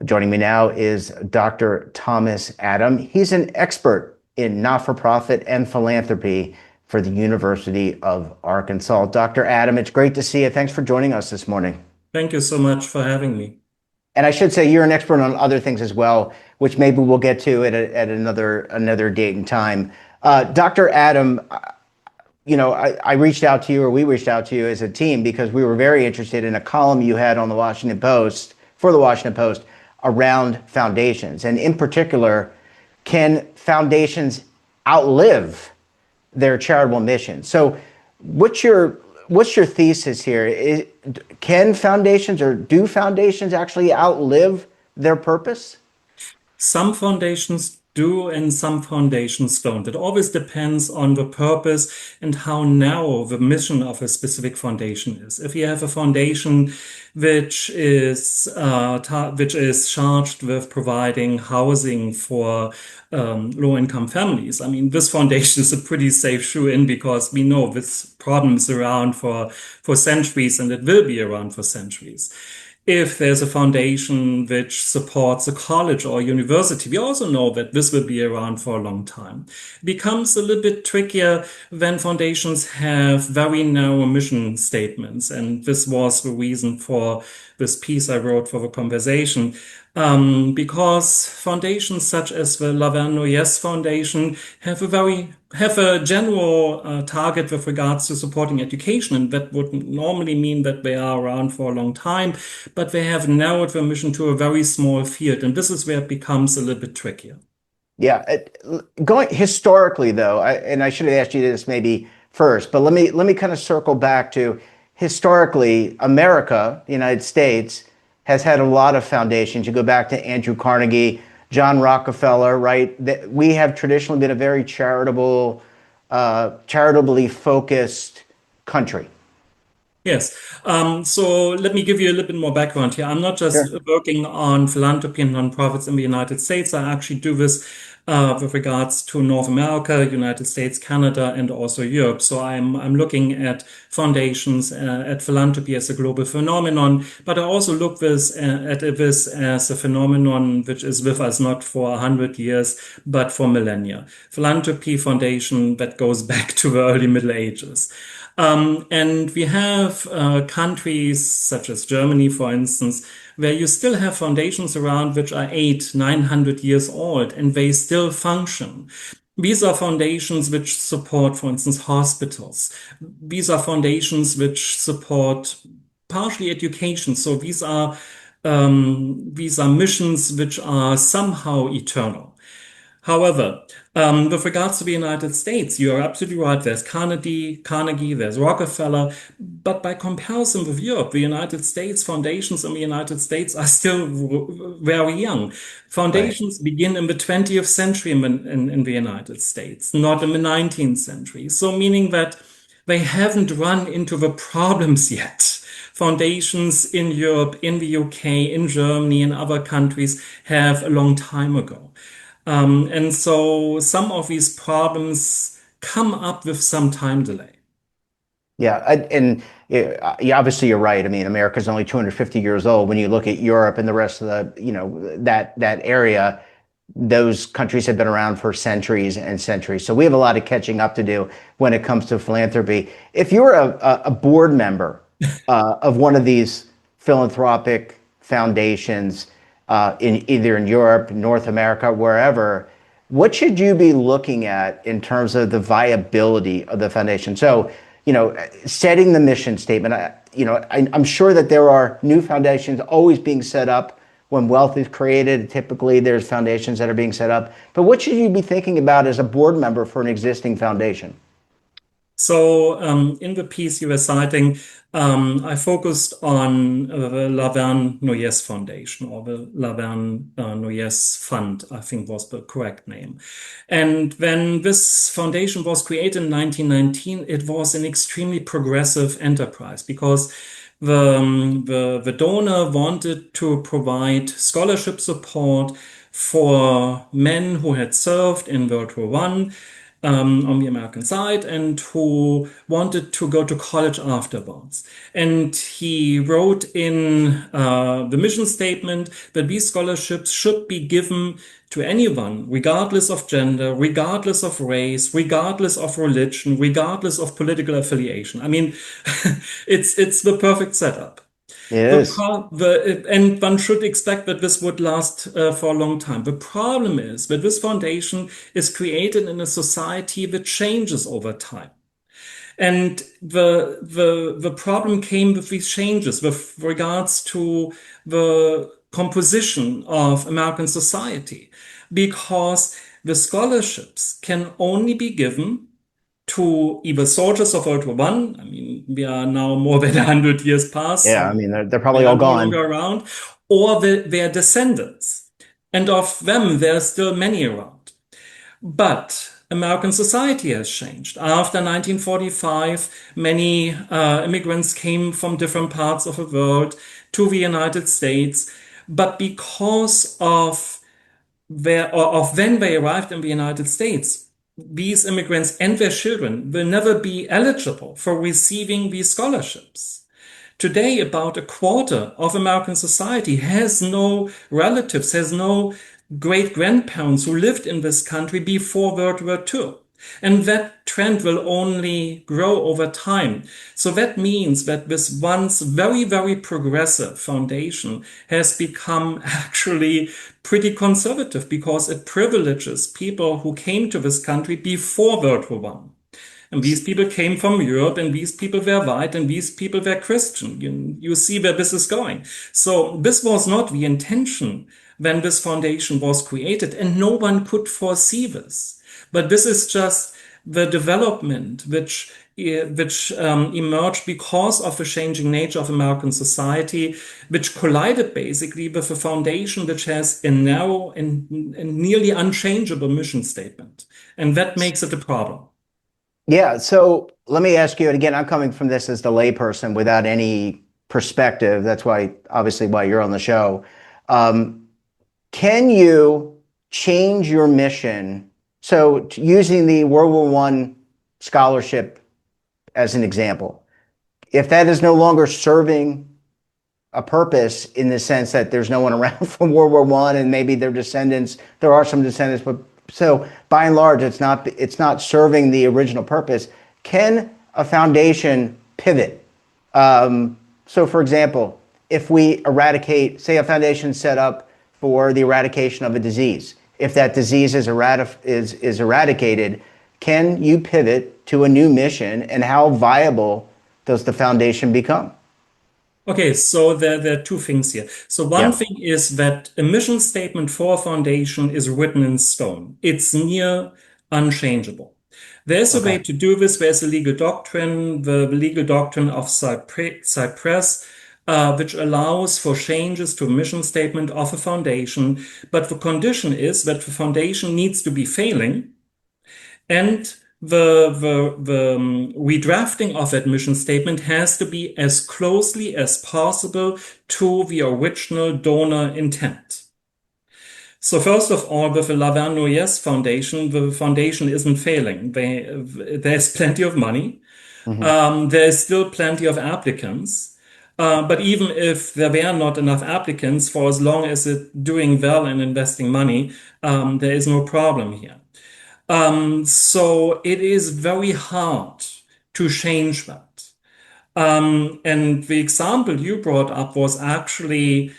Joining me now is Dr. Thomas Adam. He's an expert in not-for-profit and philanthropy for the University of Arkansas. Dr. Adam, it's great to see you. Thanks for joining us this morning. Thank you so much for having me. And I should say you're an expert on other things as well, which maybe we'll get to at another date and time. Dr. Adam, I reached out to you, or we reached out to you as a team because we were very interested in a column you had on the Washington Post, for the Washington Post, around foundations. And in particular, can foundations outlive their charitable mission? So what's your thesis here? Can foundations, or do foundations actually outlive their purpose? Some foundations do and some foundations don't. It always depends on the purpose and how narrow the mission of a specific foundation is. If you have a foundation which is charged with providing housing for low-income families, I mean, this foundation is a pretty safe shoe-in because we know this problem is around for centuries and it will be around for centuries. If there's a foundation which supports a college or university, we also know that this will be around for a long time. It becomes a little bit trickier when foundations have very narrow mission statements. And this was the reason for this piece I wrote for the conversation. Because foundations such as the Laverne Noyes Foundation have a general target with regards to supporting education, and that would normally mean that they are around for a long time, but they have narrowed their mission to a very small field, and this is where it becomes a little bit trickier. Yeah, going historically though, and I should have asked you this maybe first, but let me kind of circle back to historically, America, the United States, has had a lot of foundations. You go back to Andrew Carnegie, John Rockefeller, right? We have traditionally been a very charitably focused country. Yes. So let me give you a little bit more background here. I'm not just Sure. working on philanthropy and nonprofits in the United States. I actually do this with regards to North America, United States, Canada, and also Europe. So I'm looking at foundations, at philanthropy as a global phenomenon, but I also look at this as a phenomenon which is with us not for 100 years, but for millennia. Philanthropy foundation that goes back to the early Middle Ages. And we have countries such as Germany, for instance, where you still have foundations around which are 800, 900 years old and they still function. These are foundations which support, for instance, hospitals. These are foundations which support partially education. So these are missions which are somehow eternal. However, with regards to the United States, you are absolutely right. There's Carnegie, there's Rockefeller, but by comparison with Europe, the United States foundations in the United States are still very young. Right. Foundations begin in the 20th century in the United States, not in the 19th century. So meaning that they haven't run into the problems yet. Foundations in Europe, in the UK, in Germany, and other countries have a long time ago. And so some of these problems come up with some time delay. Yeah, and yeah, obviously you're right. I mean, America's only 250 years old. When you look at Europe and the rest of that area, those countries have been around for centuries and centuries. So we have a lot of catching up to do when it comes to philanthropy. If you're a board member of one of these philanthropic foundations in either in Europe, North America, wherever, what should you be looking at in terms of the viability of the foundation? So, setting the mission statement. I'm sure that there are new foundations always being set up when wealth is created. Typically, there's foundations that are being set up. But what should you be thinking about as a board member for an existing foundation? So in the piece you were citing, I focused on the Laverne Noyes Foundation or the Laverne Noyes Fund, I think was the correct name. And when this foundation was created in 1919, it was an extremely progressive enterprise because the donor wanted to provide scholarship support for men who had served in World War I on the American side and who wanted to go to college afterwards. And he wrote in the mission statement that these scholarships should be given to anyone, regardless of gender, regardless of race, regardless of religion, regardless of political affiliation. I mean, it's the perfect setup. It is. And one should expect that this would last for a long time. The problem is that this foundation is created in a society that changes over time. And the problem came with these changes with regards to the composition of American society, because the scholarships can only be given to either soldiers of World War One. I mean, we are now more than 100 years past, Yeah, I so mean, they're they probably are all no longer gone. around, or their descendants. And of them, there are still many around. But American society has changed. After 1945, many immigrants came from different parts of the world to the United States. But because of when they arrived in the United States, these immigrants and their children will never be eligible for receiving these scholarships. Today, about a quarter of American society has no relatives, has no great grandparents who lived in this country before World War II. And that trend will only grow over time. So that means that this once very, very progressive foundation has become actually pretty conservative because it privileges people who came to this country before World War One. And these people came from Europe, and these people were white, and these people were Christian. You see where this is going. So this was not the intention when this foundation was created, and no one could foresee this. But this is just the development which emerged because of the changing nature of American society, which collided basically with a foundation which has a narrow and nearly unchangeable mission statement. And that makes it a problem. Yeah, so let me ask you, and again, I'm coming from this as the layperson without any perspective. That's why, obviously, why you're on the show. Um, can you change your mission? So, using the World War One scholarship as an example, if that is no longer serving a purpose in the sense that there's no one around from World War One, and maybe their descendants, there are some descendants, but so by and large, it's not serving the original purpose. Can a foundation pivot? So, for example, if we eradicate, say, a foundation set up for the eradication of a disease, if that disease is eradicated, can you pivot to a new mission, and how viable does the foundation become? Okay, so there are two things here. So one Yeah. thing is that a mission statement for a foundation is written in stone. It's near unchangeable. There's a way Okay. to do this. There's a legal doctrine, the legal doctrine of Cypress, which allows for changes to a mission statement of a foundation. But the condition is that the foundation needs to be failing, and the redrafting of that mission statement has to be as closely as possible to the original donor intent. So first of all, with the Laverne Noyes Foundation, the foundation isn't failing. There's plenty of money. Hmm. There's still plenty of applicants. But even if there were not enough applicants, for as long as it's doing well and investing money, there is no problem here. So it is very hard to change that. And the example you brought up was actually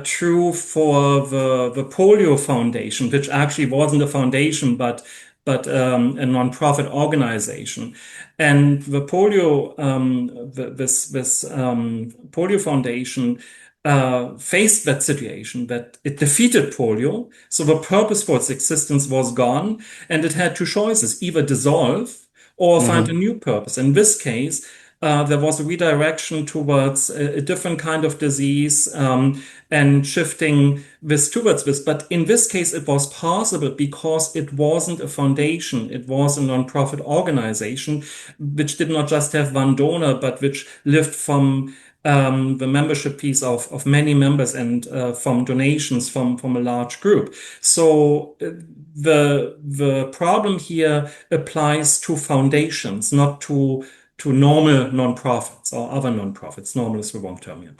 true for the Polio Foundation, which actually wasn't a foundation, but a nonprofit organization. And the this Polio Foundation faced that situation that it defeated polio, so the purpose for its existence was gone, and it had two choices: either dissolve or find a Hmm. new purpose. In this case, there was a redirection towards a different kind of disease, and shifting this towards this. But in this case, it was possible because it wasn't a foundation. It was a nonprofit organization, which did not just have one donor, but which lived from the membership fees of many members and from donations from a large group. So the problem here applies to foundations, not to normal nonprofits or other nonprofits. Normal is the wrong term here.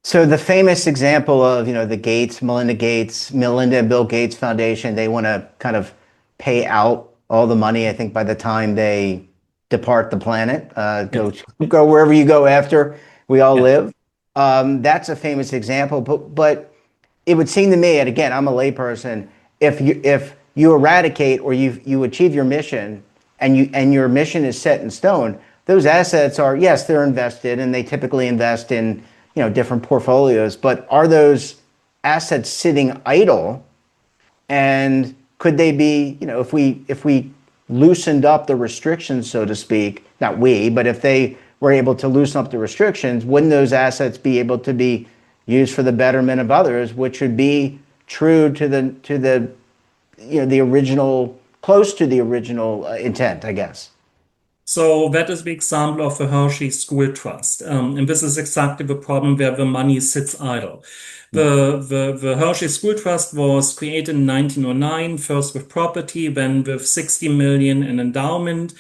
So the famous example of, the Melinda and Bill Gates Foundation, they want to kind of pay out all the money, I think, by the time they depart the planet, Yeah, go wherever you go after we all yeah. live. That's a famous example, but it would seem to me, and again, I'm a layperson, if you eradicate or you achieve your mission and your mission is set in stone, those assets are, yes, they're invested and they typically invest in, different portfolios, but are those assets sitting idle, and could they be, if we loosened up the restrictions, so to speak, not we, but if they were able to loosen up the restrictions, wouldn't those assets be able to be used for the betterment of others, which would be true to the the original, close to the original intent, I guess. So that is the example of the Hershey School Trust. And this is exactly the problem where the money sits idle. The Hershey School Trust was created in 1909, first with property, then with 60 million in endowment,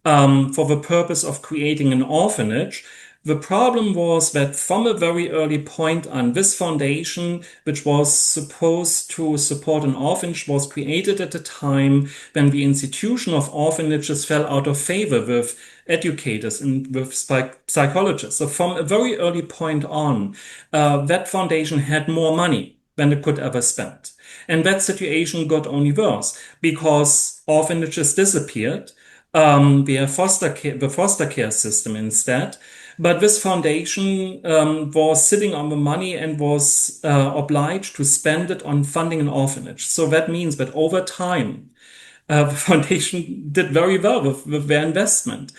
for the purpose of creating an orphanage. The problem was that from a very early point on, this foundation, which was supposed to support an orphanage, was created at a time when the institution of orphanages fell out of favor with educators and with psychologists. So from a very early point on, that foundation had more money than it could ever spend. And that situation got only worse because orphanages disappeared. The foster care system instead. But this foundation was sitting on the money and was obliged to spend it on funding an orphanage. So that means that over time, the foundation did very well with their investment.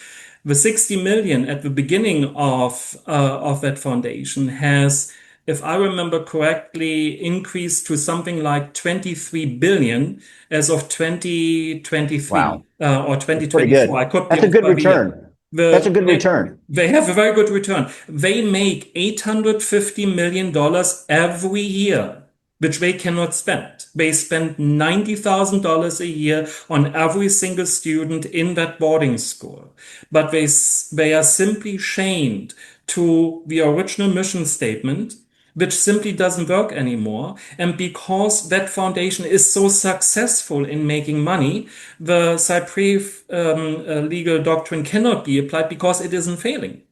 The 60 million at the beginning of that foundation has, if I remember correctly, increased to something like 23 billion as of 2023 Wow, or that's pretty 2024. I good. could be That's a off good by the year. return. That's a The, good they, return. they have a very good return. They make $850 million every year, which they cannot spend. They spend $90,000 a year on every single student in that boarding school. But they are simply chained to the original mission statement, which simply doesn't work anymore. And because that foundation is so successful in making money, the Cypriot legal doctrine cannot be applied because it isn't failing.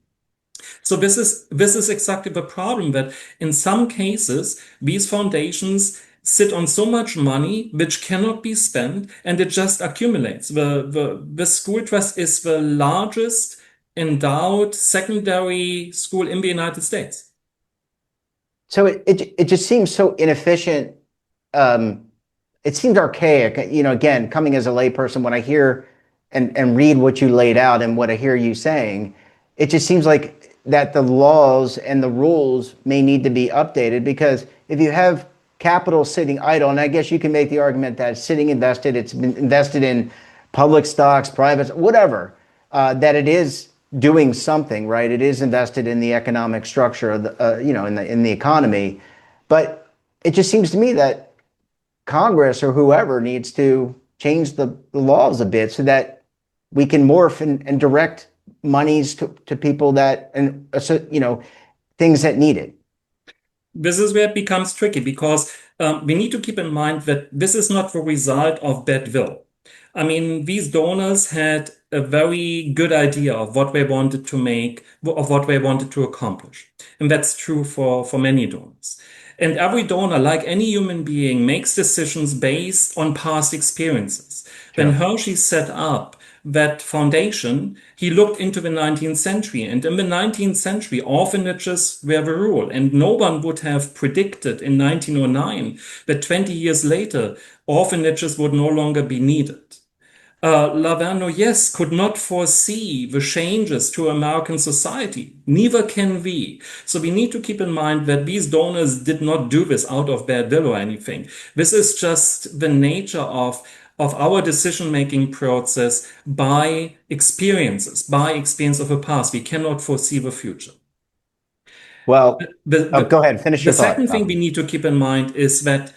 So this is exactly the problem, that in some cases these foundations sit on so much money which cannot be spent, and it just accumulates. The school trust is the largest endowed secondary school in the United States. So it just seems so inefficient. Um, it seems archaic. Again, coming as a layperson, when I hear and read what you laid out and what I hear you saying, it just seems like that the laws and the rules may need to be updated, because if you have capital sitting idle, and I guess you can make the argument that it's sitting invested, it's been invested in public stocks, private, whatever, that it is doing something, right? It is invested in the economic structure of the, in the economy, but it just seems to me that Congress or whoever needs to change the laws a bit so that we can morph and direct monies to people that, and things that need it. This is where it becomes tricky because we need to keep in mind that this is not the result of bad will. I mean, these donors had a very good idea of what they wanted to make, of what they wanted to accomplish. And that's true for many donors. And every donor, like any human being, makes decisions based on past experiences. When Sure. Hershey set up that foundation, he looked into the 19th century. And in the 19th century, orphanages were the rule. And no one would have predicted in 1909 that 20 years later, orphanages would no longer be needed. Lavernois could not foresee the changes to American society. Neither can we. So we need to keep in mind that these donors did not do this out of bad will or anything. This is just the nature of our decision-making process by experience of the past. We cannot foresee the future. Well, The, oh, the, go ahead. Finish the your thought, second thing we Robin. need to keep in mind is that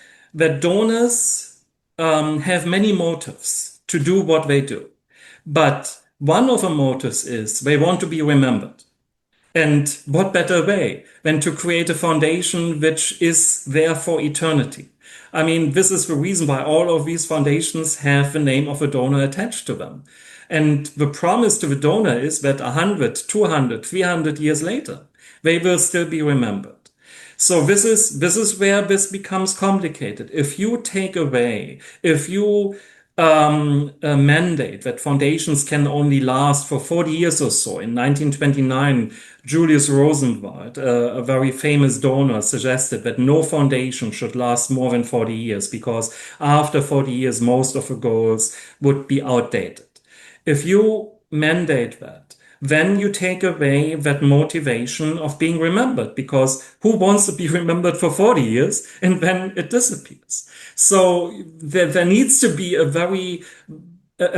donors have many motives to do what they do. But one of the motives is they want to be remembered. And what better way than to create a foundation which is there for eternity? I mean, this is the reason why all of these foundations have the name of a donor attached to them. And the promise to the donor is that 100, 200, 300 years later, they will still be remembered. So this is where this becomes complicated. If you take away, if you mandate that foundations can only last for 40 years or so. In 1929, Julius Rosenwald, a very famous donor, suggested that no foundation should last more than 40 years because after 40 years, most of the goals would be outdated. If you mandate that, then you take away that motivation of being remembered because who wants to be remembered for 40 years and then it disappears? So there needs to be a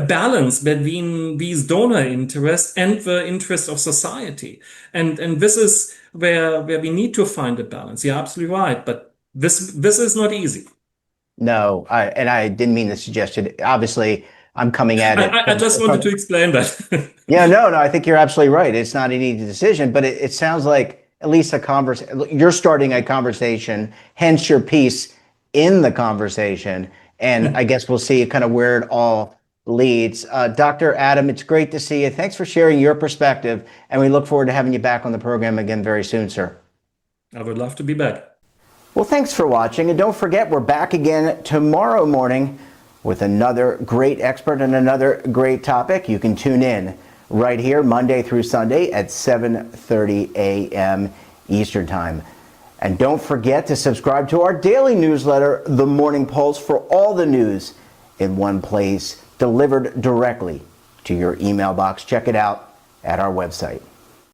balance between these donor interests and the interest of society. And this is where we need to find a balance. You're absolutely right. But this is not easy. No, I didn't mean to suggest it. Obviously, I'm coming at it I just wanted to explain that. yeah, no, I think you're absolutely right. It's not an easy decision, but it sounds like at least a you're starting a conversation, hence your piece in the conversation. And I guess we'll see kind of where it all leads. Dr. Adam, it's great to see you. Thanks for sharing your perspective. And we look forward to having you back on the program again very soon, sir. I would love to be back. Well, thanks for watching. And don't forget, we're back again tomorrow morning with another great expert and another great topic. You can tune in right here Monday through Sunday at 7:30 a.m. Eastern Time. And don't forget to subscribe to our daily newsletter, The Morning Pulse, for all the news in one place, delivered directly to your email box. Check it out at our website.